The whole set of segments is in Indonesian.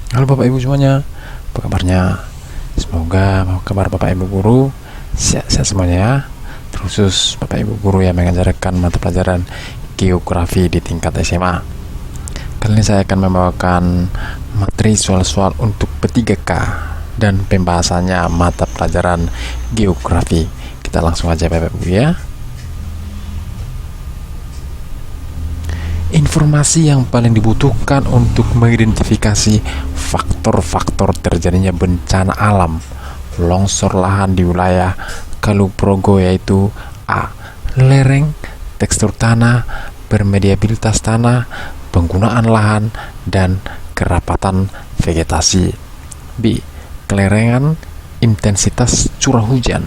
Halo Bapak Ibu semuanya, apa kabarnya? Semoga kabar Bapak Ibu guru sehat-sehat semuanya ya. Terkhusus Bapak Ibu guru yang mengajarkan mata pelajaran geografi di tingkat SMA. Kali ini saya akan membawakan materi soal-soal untuk P3K dan pembahasannya mata pelajaran geografi. Kita langsung aja Bapak Ibu ya. Informasi yang paling dibutuhkan untuk mengidentifikasi faktor-faktor terjadinya bencana alam longsor lahan di wilayah Kaluprogo yaitu A. Lereng, tekstur tanah, permeabilitas tanah, penggunaan lahan, dan kerapatan vegetasi. B. Kelerengan, intensitas curah hujan,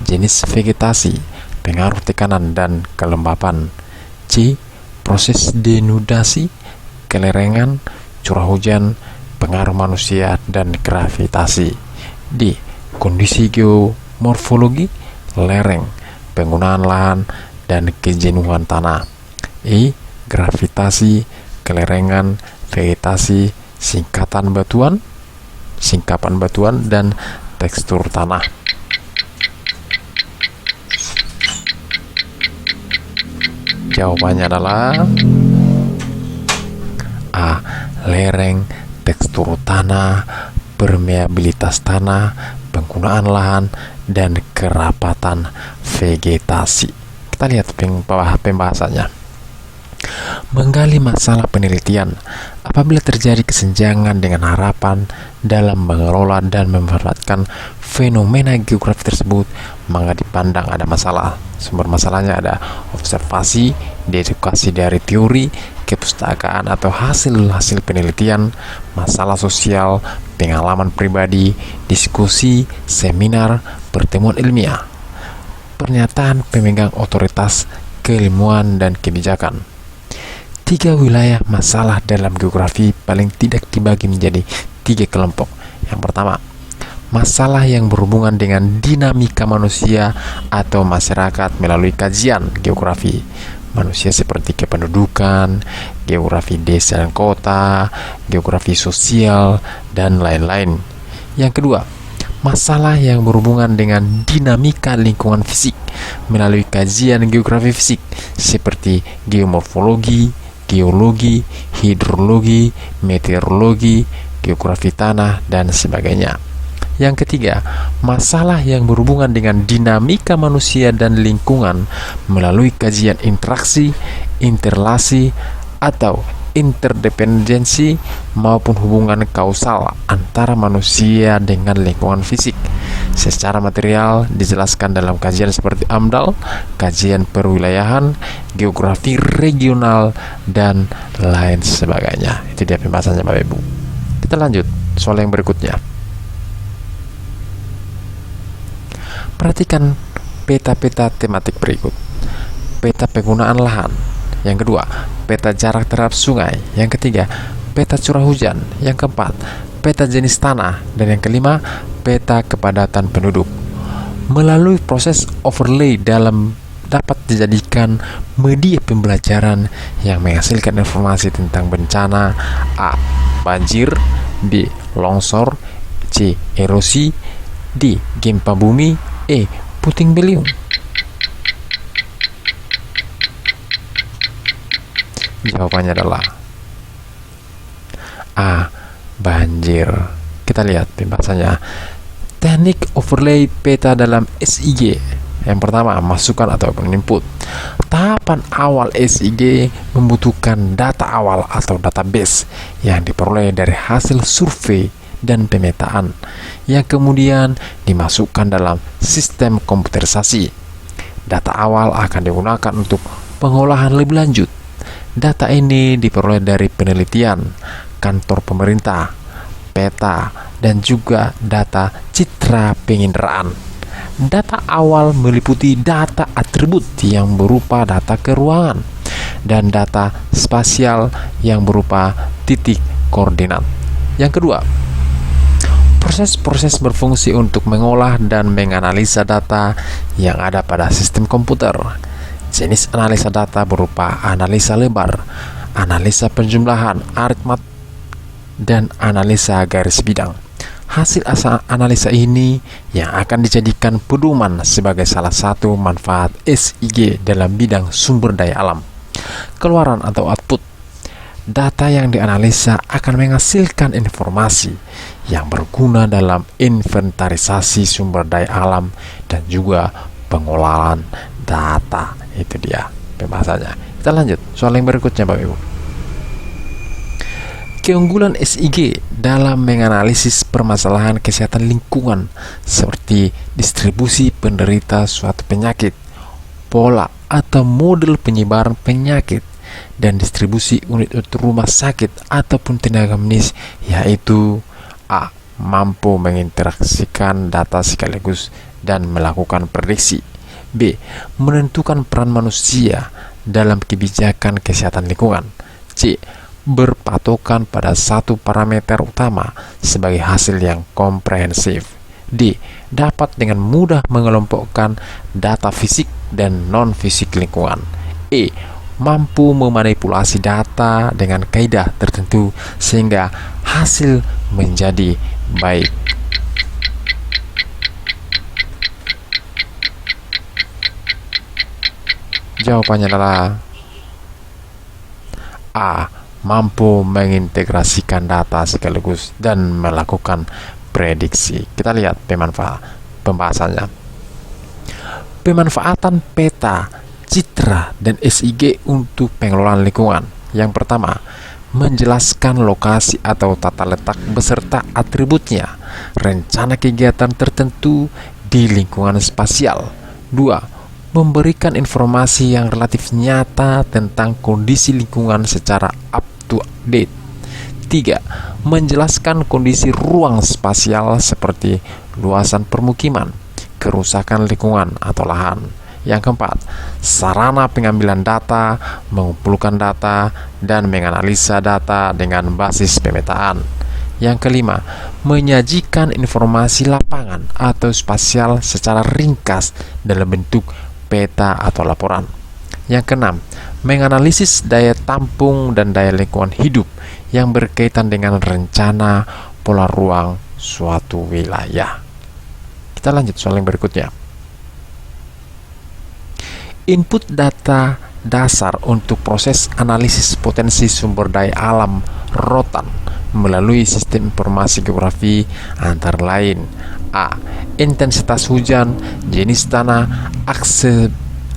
jenis vegetasi, pengaruh tekanan dan kelembapan. C. Proses denudasi, kelerengan, curah hujan, pengaruh manusia, dan gravitasi. D. Kondisi geomorfologi, lereng, penggunaan lahan, dan kejenuhan tanah. E. Gravitasi, kelerengan, vegetasi, singkapan batuan, dan tekstur tanah. Jawabannya adalah A. Lereng, tekstur tanah, permeabilitas tanah, penggunaan lahan, dan kerapatan vegetasi. Kita lihat pembahasannya. Menggali masalah penelitian. Apabila terjadi kesenjangan dengan harapan dalam mengelola dan memanfaatkan fenomena geografi tersebut, maka dipandang ada masalah. Sumber masalahnya ada observasi, dedukasi dari teori, kepustakaan atau hasil-hasil penelitian, masalah sosial, pengalaman pribadi, diskusi, seminar, pertemuan ilmiah, pernyataan pemegang otoritas keilmuan dan kebijakan. 3 wilayah masalah dalam geografi paling tidak dibagi menjadi 3 kelompok. Yang pertama, masalah yang berhubungan dengan dinamika manusia atau masyarakat melalui kajian geografi manusia seperti kependudukan, geografi desa dan kota, geografi sosial, dan lain-lain. Yang kedua, masalah yang berhubungan dengan dinamika lingkungan fisik melalui kajian geografi fisik seperti geomorfologi, geologi, hidrologi, meteorologi, geografi tanah, dan sebagainya. Yang ketiga, masalah yang berhubungan dengan dinamika manusia dan lingkungan melalui kajian interaksi, interrelasi, atau interdependensi maupun hubungan kausal antara manusia dengan lingkungan fisik. Secara material dijelaskan dalam kajian seperti AMDAL, kajian perwilayahan, geografi regional, dan lain sebagainya. Itu dia pembahasannya Bapak Ibu. Kita lanjut soal yang berikutnya. Perhatikan peta-peta tematik berikut. Peta penggunaan lahan. Yang kedua, peta jarak terhadap sungai. Yang ketiga, peta curah hujan. Yang keempat, peta jenis tanah. Dan yang kelima, peta kepadatan penduduk. Melalui proses overlay dapat dijadikan media pembelajaran yang menghasilkan informasi tentang bencana. A. Banjir. B. Longsor. C. Erosi. D. Gempa bumi. E. Puting beliung. Jawabannya adalah A. Banjir. Kita lihat pembahasannya. Teknik overlay peta dalam SIG. Yang pertama, masukan ataupun input. Tahapan awal SIG membutuhkan data awal atau database yang diperoleh dari hasil survei dan pemetaan yang kemudian dimasukkan dalam sistem komputerisasi. Data awal akan digunakan untuk pengolahan lebih lanjut. Data ini diperoleh dari penelitian, kantor pemerintah, peta, dan juga data citra penginderaan. Data awal meliputi data atribut yang berupa data keruangan dan data spasial yang berupa titik koordinat. Yang kedua, proses-proses berfungsi untuk mengolah dan menganalisa data yang ada pada sistem komputer. Jenis analisa data berupa analisa lebar, analisa penjumlahan, aritmatik, dan analisa garis bidang. Hasil analisa ini yang akan dijadikan pedoman sebagai salah satu manfaat SIG dalam bidang sumber daya alam. Keluaran atau output. Data yang dianalisa akan menghasilkan informasi yang berguna dalam inventarisasi sumber daya alam dan juga pengolahan data. Itu dia pembahasannya. Kita lanjut soal yang berikutnya, Bapak Ibu. Keunggulan SIG dalam menganalisis permasalahan kesehatan lingkungan seperti distribusi penderita suatu penyakit, pola atau model penyebaran penyakit, dan distribusi unit rumah sakit ataupun tenaga medis, yaitu A. Mampu menginteraksikan data sekaligus dan melakukan prediksi. B. Menentukan peran manusia dalam kebijakan kesehatan lingkungan. C. Berpatokan pada satu parameter utama sebagai hasil yang komprehensif. D. Dapat dengan mudah mengelompokkan data fisik dan non-fisik lingkungan. E. Mampu memanipulasi data dengan kaidah tertentu sehingga hasil menjadi baik. Jawabannya adalah A. Mampu mengintegrasikan data sekaligus dan melakukan prediksi. Kita lihat pembahasannya. Pemanfaatan peta, citra, dan SIG untuk pengelolaan lingkungan. Yang pertama, menjelaskan lokasi atau tata letak beserta atributnya, rencana kegiatan tertentu di lingkungan spasial. 2. Memberikan informasi yang relatif nyata tentang kondisi lingkungan secara up to date. 3. Menjelaskan kondisi ruang spasial seperti luasan permukiman, kerusakan lingkungan atau lahan. Yang keempat, sarana pengambilan data, mengumpulkan data, dan menganalisa data dengan basis pemetaan. Yang kelima, menyajikan informasi lapangan atau spasial secara ringkas dalam bentuk peta atau laporan. Yang keenam, menganalisis daya tampung dan daya lingkungan hidup yang berkaitan dengan rencana pola ruang suatu wilayah. Kita lanjut soal yang berikutnya. Input data dasar untuk proses analisis potensi sumber daya alam rotan melalui sistem informasi geografi antara lain: A. Intensitas hujan, jenis tanah,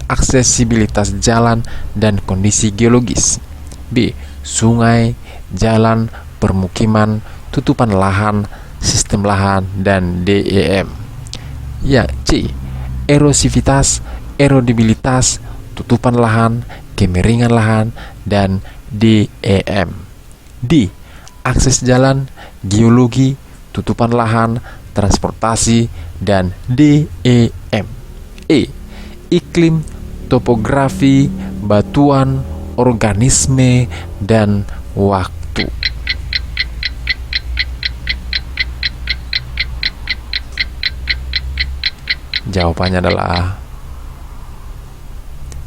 aksesibilitas jalan, dan kondisi geologis. B. Sungai, jalan, permukiman, tutupan lahan, sistem lahan, dan DEM. Ya, C. Erosivitas, erodibilitas, tutupan lahan, kemiringan lahan, dan DEM. D. Akses jalan, geologi, tutupan lahan, transportasi, dan DEM. E. Iklim, topografi, batuan, organisme, dan waktu. Jawabannya adalah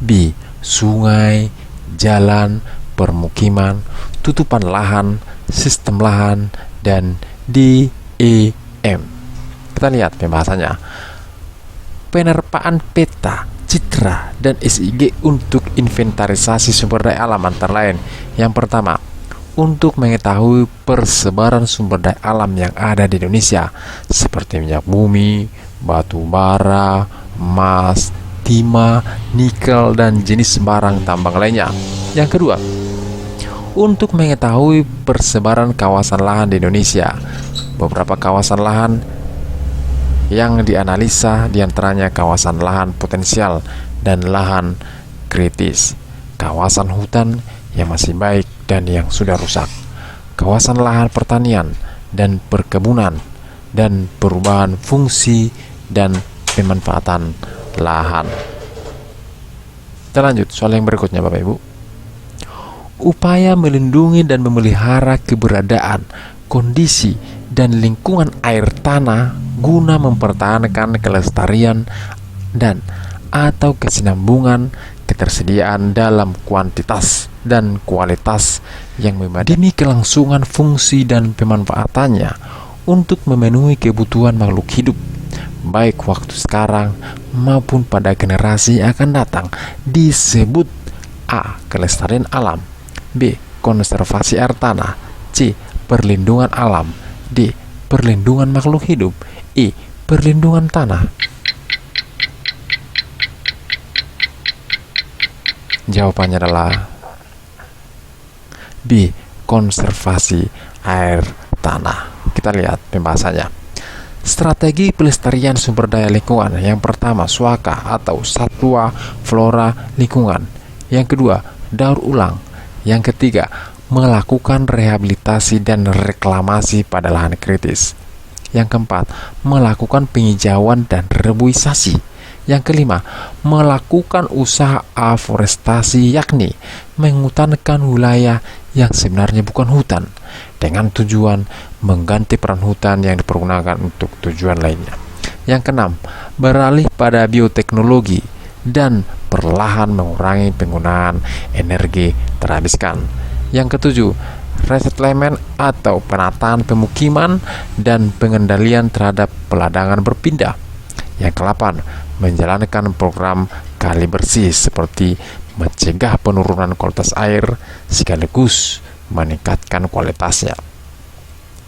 B. Sungai, jalan, permukiman, tutupan lahan, sistem lahan, dan DEM. Kita lihat pembahasannya. Penerpaan peta, citra, dan SIG untuk inventarisasi sumber daya alam antara lain. Yang pertama, untuk mengetahui persebaran sumber daya alam yang ada di Indonesia seperti minyak bumi, batu bara, emas, timah, nikel, dan jenis barang tambang lainnya. Yang kedua, untuk mengetahui persebaran kawasan lahan di Indonesia. Beberapa kawasan lahan yang dianalisa diantaranya kawasan lahan potensial dan lahan kritis, kawasan hutan yang masih baik dan yang sudah rusak, kawasan lahan pertanian dan perkebunan, dan perubahan fungsi dan pemanfaatan lahan. Kita lanjut soal yang berikutnya, Bapak Ibu. Upaya melindungi dan memelihara keberadaan, kondisi, dan lingkungan air tanah guna mempertahankan kelestarian dan atau kesinambungan ketersediaan dalam kuantitas dan kualitas yang memadai demi kelangsungan fungsi dan pemanfaatannya untuk memenuhi kebutuhan makhluk hidup, baik waktu sekarang maupun pada generasi yang akan datang, disebut A. Kelestarian alam, B. Konservasi air tanah, C. Perlindungan alam, D. Perlindungan makhluk hidup, E. Perlindungan tanah. Jawabannya adalah B. Konservasi air tanah. Kita lihat pembahasannya. Strategi pelestarian sumber daya lingkungan. Yang pertama, suaka atau satwa flora lingkungan. Yang kedua, daur ulang. Yang ketiga, melakukan rehabilitasi dan reklamasi pada lahan kritis. Yang keempat, melakukan penghijauan dan reboisasi. Yang kelima, melakukan usaha aforestasi, yakni menghutankan wilayah yang sebenarnya bukan hutan dengan tujuan mengganti peran hutan yang dipergunakan untuk tujuan lainnya. Yang keenam, beralih pada bioteknologi dan perlahan mengurangi penggunaan energi terhabiskan. Yang ketujuh, resettlement atau penataan pemukiman dan pengendalian terhadap peladangan berpindah. Yang kedelapan, menjalankan program kali bersih seperti mencegah penurunan kualitas air sekaligus meningkatkan kualitasnya.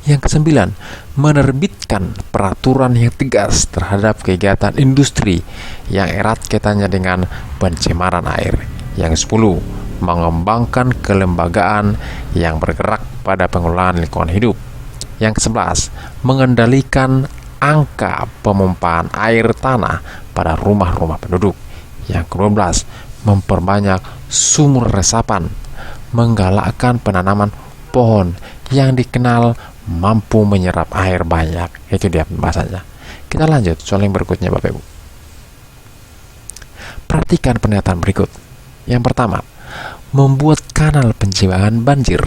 Yang kesembilan, menerbitkan peraturan yang tegas terhadap kegiatan industri yang erat kaitannya dengan pencemaran air. Yang 10, mengembangkan kelembagaan yang bergerak pada pengelolaan lingkungan hidup. Yang 11, mengendalikan angka pemumpaan air tanah pada rumah-rumah penduduk. Yang ke-12, memperbanyak sumur resapan, menggalakkan penanaman pohon yang dikenal mampu menyerap air banyak. Itu dia pembahasannya. Kita lanjut soal yang berikutnya, Bapak Ibu. Perhatikan pernyataan berikut. Yang pertama, membuat kanal pencegahan banjir.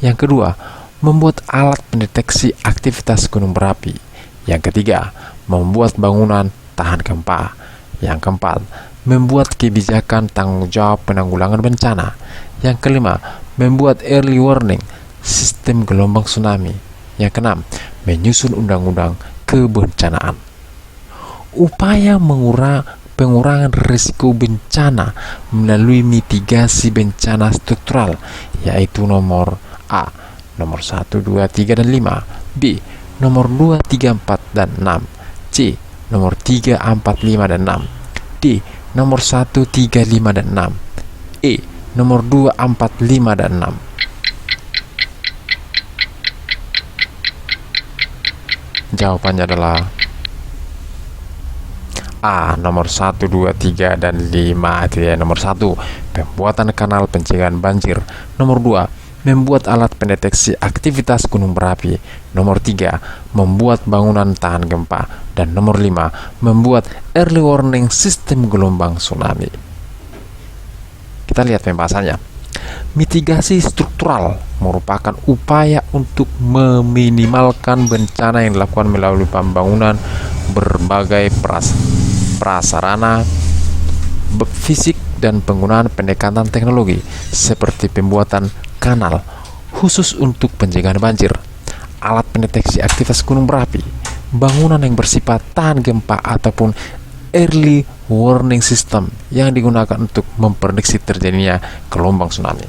Yang kedua, membuat alat pendeteksi aktivitas gunung berapi. Yang ketiga, membuat bangunan tahan gempa. Yang keempat, membuat kebijakan tanggung jawab penanggulangan bencana. Yang kelima, membuat early warning sistem gelombang tsunami. Yang keenam, menyusun undang-undang kebencanaan. Upaya pengurangan risiko bencana melalui mitigasi bencana struktural, yaitu nomor A, nomor 1, 2, 3, dan 5, B, nomor 2, 3, 4, dan 6, C, nomor 3, 4, 5, dan 6, D, nomor 1, 3, 5, dan 6, E, nomor 2, 4, 5, dan 6. Jawabannya adalah A, nomor 1, 2, 3, dan 5. Itu ya, nomor 1, pembuatan kanal pencegahan banjir. Nomor 2, membuat alat pendeteksi aktivitas gunung berapi. Nomor 3, membuat bangunan tahan gempa. Dan nomor 5, membuat early warning sistem gelombang tsunami. Kita lihat pembahasannya. Mitigasi struktural merupakan upaya untuk meminimalkan bencana yang dilakukan melalui pembangunan berbagai prasarana fisik dan penggunaan pendekatan teknologi seperti pembuatan kanal khusus untuk pencegahan banjir, alat pendeteksi aktivitas gunung berapi, bangunan yang bersifat tahan gempa, ataupun early warning system yang digunakan untuk memprediksi terjadinya gelombang tsunami.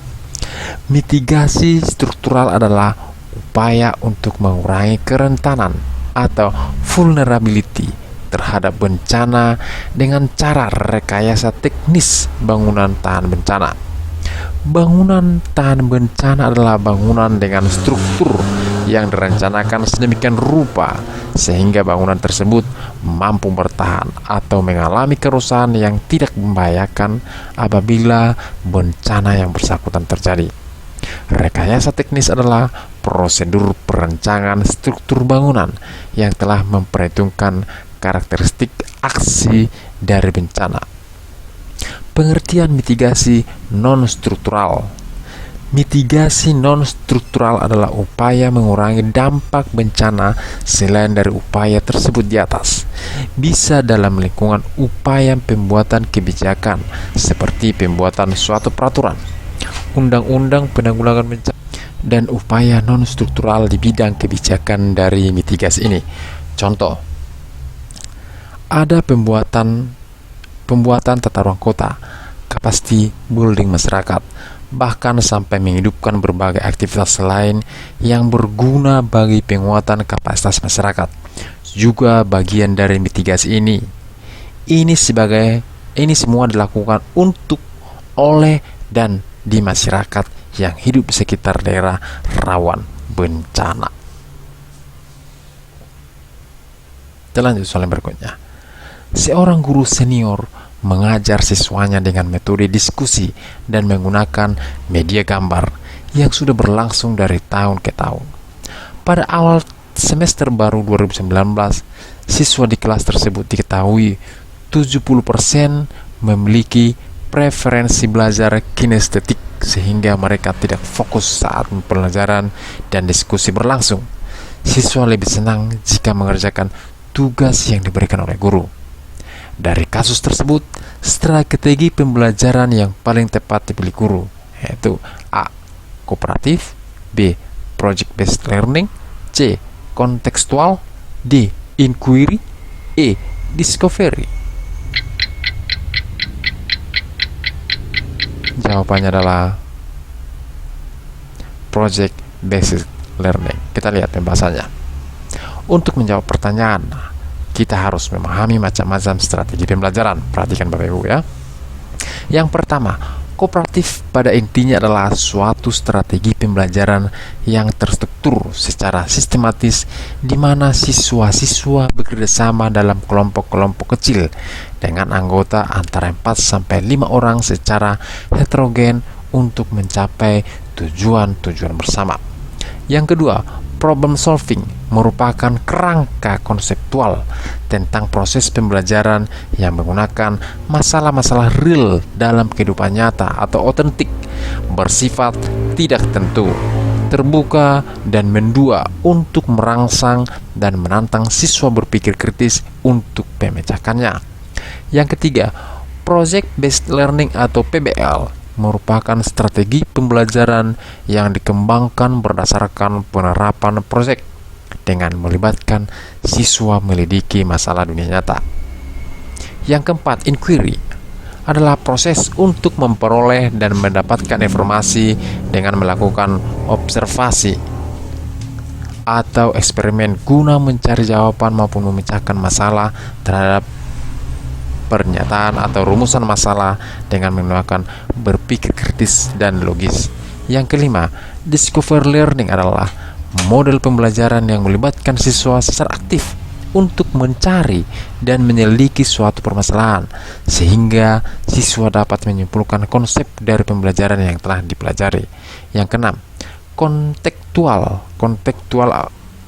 Mitigasi struktural adalah upaya untuk mengurangi kerentanan atau vulnerability terhadap bencana dengan cara rekayasa teknis bangunan tahan bencana. Bangunan tahan bencana adalah bangunan dengan struktur yang direncanakan sedemikian rupa sehingga bangunan tersebut mampu bertahan atau mengalami kerusakan yang tidak membahayakan apabila bencana yang bersangkutan terjadi. Rekayasa teknis adalah prosedur perencanaan struktur bangunan yang telah memperhitungkan karakteristik aksi dari bencana. Pengertian mitigasi non-struktural. Mitigasi non-struktural adalah upaya mengurangi dampak bencana selain dari upaya tersebut di atas. Bisa dalam lingkungan upaya pembuatan kebijakan, seperti pembuatan suatu peraturan, undang-undang penanggulangan bencana, dan upaya non-struktural di bidang kebijakan dari mitigasi ini. Contoh, ada pembuatan tata ruang kota, capacity building masyarakat, bahkan sampai menghidupkan berbagai aktivitas lain yang berguna bagi penguatan kapasitas masyarakat, juga bagian dari mitigasi ini. Ini semua dilakukan untuk, oleh, dan di masyarakat yang hidup di sekitar daerah rawan bencana. Kita lanjut soal yang berikutnya. Seorang guru senior mengajar siswanya dengan metode diskusi dan menggunakan media gambar yang sudah berlangsung dari tahun ke tahun. Pada awal semester baru 2019, siswa di kelas tersebut diketahui 70% memiliki preferensi belajar kinestetik sehingga mereka tidak fokus saat pelajaran dan diskusi berlangsung. Siswa lebih senang jika mengerjakan tugas yang diberikan oleh guru. Dari kasus tersebut, strategi pembelajaran yang paling tepat dipilih guru, yaitu A. Kooperatif, B. Project based learning, C. Kontekstual, D. Inquiry, E. Discovery. Jawabannya adalah Project based learning. Kita lihat pembahasannya. Untuk menjawab pertanyaan, kita harus memahami macam-macam strategi pembelajaran. Perhatikan Bapak Ibu ya. Yang pertama, kooperatif pada intinya adalah suatu strategi pembelajaran yang terstruktur secara sistematis, di mana siswa-siswa bekerjasama dalam kelompok-kelompok kecil dengan anggota antara 4-5 orang secara heterogen untuk mencapai tujuan-tujuan bersama. Yang kedua, problem solving merupakan kerangka konseptual tentang proses pembelajaran yang menggunakan masalah-masalah real dalam kehidupan nyata atau otentik, bersifat tidak tentu, terbuka, dan mendua untuk merangsang dan menantang siswa berpikir kritis untuk memecahkannya. Yang ketiga, project based learning atau PBL merupakan strategi pembelajaran yang dikembangkan berdasarkan penerapan proyek dengan melibatkan siswa menyelidiki masalah dunia nyata. Yang keempat, inquiry adalah proses untuk memperoleh dan mendapatkan informasi dengan melakukan observasi atau eksperimen guna mencari jawaban maupun memecahkan masalah terhadap pernyataan atau rumusan masalah dengan menggunakan berpikir kritis dan logis. Yang kelima, discover learning adalah model pembelajaran yang melibatkan siswa secara aktif untuk mencari dan menyelidiki suatu permasalahan sehingga siswa dapat menyimpulkan konsep dari pembelajaran yang telah dipelajari. Yang keenam, kontekstual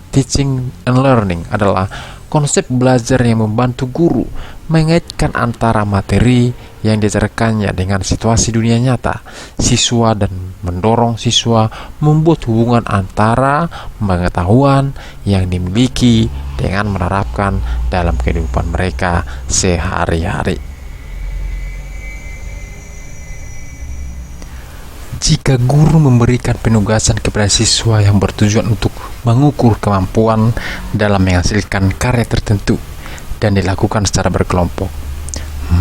teaching and learning adalah konsep belajar yang membantu guru mengaitkan antara materi yang diajarkannya dengan situasi dunia nyata siswa dan mendorong siswa membuat hubungan antara pengetahuan yang dimiliki dengan menerapkan dalam kehidupan mereka sehari-hari. Jika guru memberikan penugasan kepada siswa yang bertujuan untuk mengukur kemampuan dalam menghasilkan karya tertentu dan dilakukan secara berkelompok,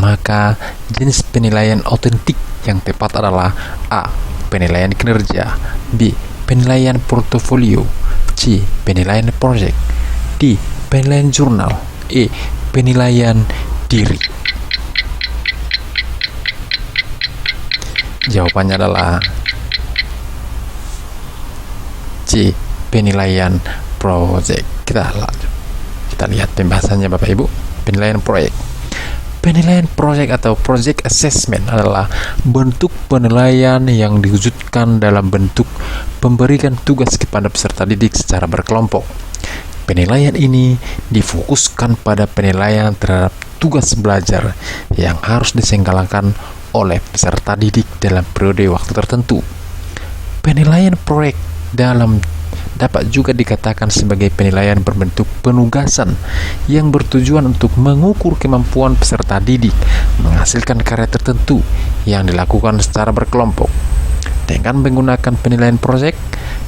maka jenis penilaian otentik yang tepat adalah A. Penilaian kinerja, B. Penilaian portofolio, C. Penilaian proyek, D. Penilaian jurnal, E. Penilaian diri. Jawabannya adalah C. Penilaian proyek. Kita lihat pembahasannya Bapak Ibu. Penilaian proyek. Penilaian proyek atau project assessment adalah bentuk penilaian yang diwujudkan dalam bentuk pemberian tugas kepada peserta didik secara berkelompok. Penilaian ini difokuskan pada penilaian terhadap tugas belajar yang harus diselenggarakan oleh peserta didik dalam periode waktu tertentu. Penilaian proyek dapat juga dikatakan sebagai penilaian berbentuk penugasan yang bertujuan untuk mengukur kemampuan peserta didik menghasilkan karya tertentu yang dilakukan secara berkelompok. Dengan menggunakan penilaian proyek,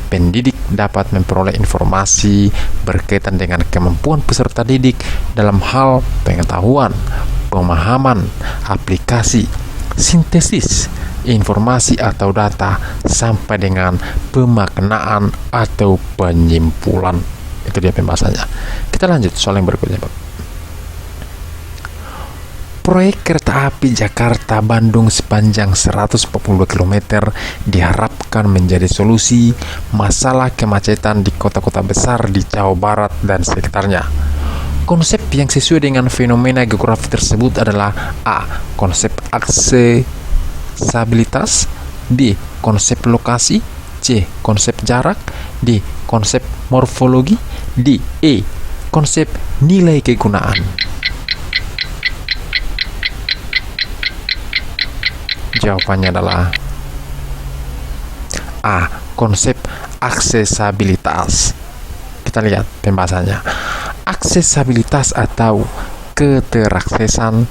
pendidik dapat memperoleh informasi berkaitan dengan kemampuan peserta didik dalam hal pengetahuan, pemahaman, aplikasi, sintesis informasi atau data, sampai dengan pemaknaan atau penyimpulan. Itu dia pembahasannya. Kita lanjut soal yang berikutnya, Pak. Proyek kereta api Jakarta-Bandung sepanjang 142 km diharapkan menjadi solusi masalah kemacetan di kota-kota besar di Jawa Barat dan sekitarnya. Konsep yang sesuai dengan fenomena geografi tersebut adalah A. Konsep aksesibilitas, B. Konsep lokasi, C. Konsep jarak, D. Konsep morfologi, D. E. Konsep nilai kegunaan. Jawabannya adalah A. Konsep aksesibilitas. Kita lihat pembahasannya. Aksesibilitas atau keteraksesan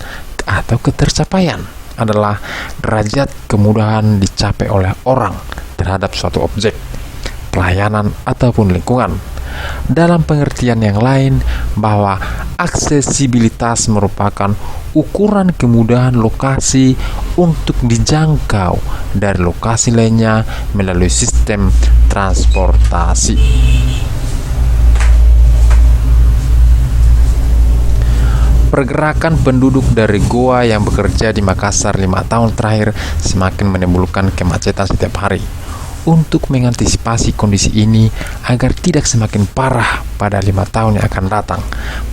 atau ketercapaian adalah derajat kemudahan dicapai oleh orang terhadap suatu objek, pelayanan, ataupun lingkungan. Dalam pengertian yang lain, bahwa aksesibilitas merupakan ukuran kemudahan lokasi untuk dijangkau dari lokasi lainnya melalui sistem transportasi. Pergerakan penduduk dari Goa yang bekerja di Makassar 5 tahun terakhir semakin menimbulkan kemacetan setiap hari. Untuk mengantisipasi kondisi ini agar tidak semakin parah pada 5 tahun yang akan datang,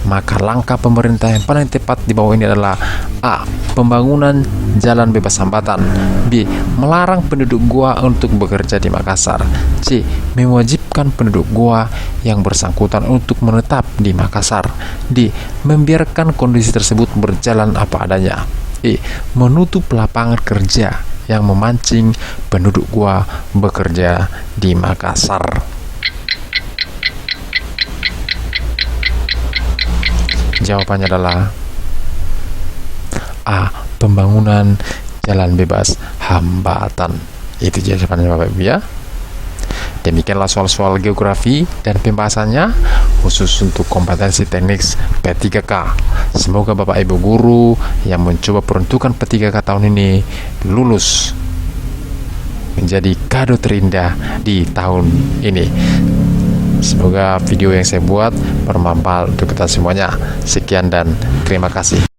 maka langkah pemerintah yang paling tepat di bawah ini adalah A. Pembangunan jalan bebas hambatan, B. Melarang penduduk Goa untuk bekerja di Makassar, C. Mewajibkan penduduk Goa yang bersangkutan untuk menetap di Makassar, D. Membiarkan kondisi tersebut berjalan apa adanya, E. Menutup lapangan kerja yang memancing penduduk Goa bekerja di Makassar. Jawabannya adalah A. Pembangunan jalan bebas hambatan. Itu jawabannya, Bapak Ibu ya. Demikianlah soal-soal geografi dan pembahasannya khusus untuk kompetensi teknik P3K. Semoga Bapak Ibu guru yang mencoba peruntukan P3K tahun ini lulus menjadi kado terindah di tahun ini. Semoga video yang saya buat bermanfaat untuk kita semuanya. Sekian dan terima kasih.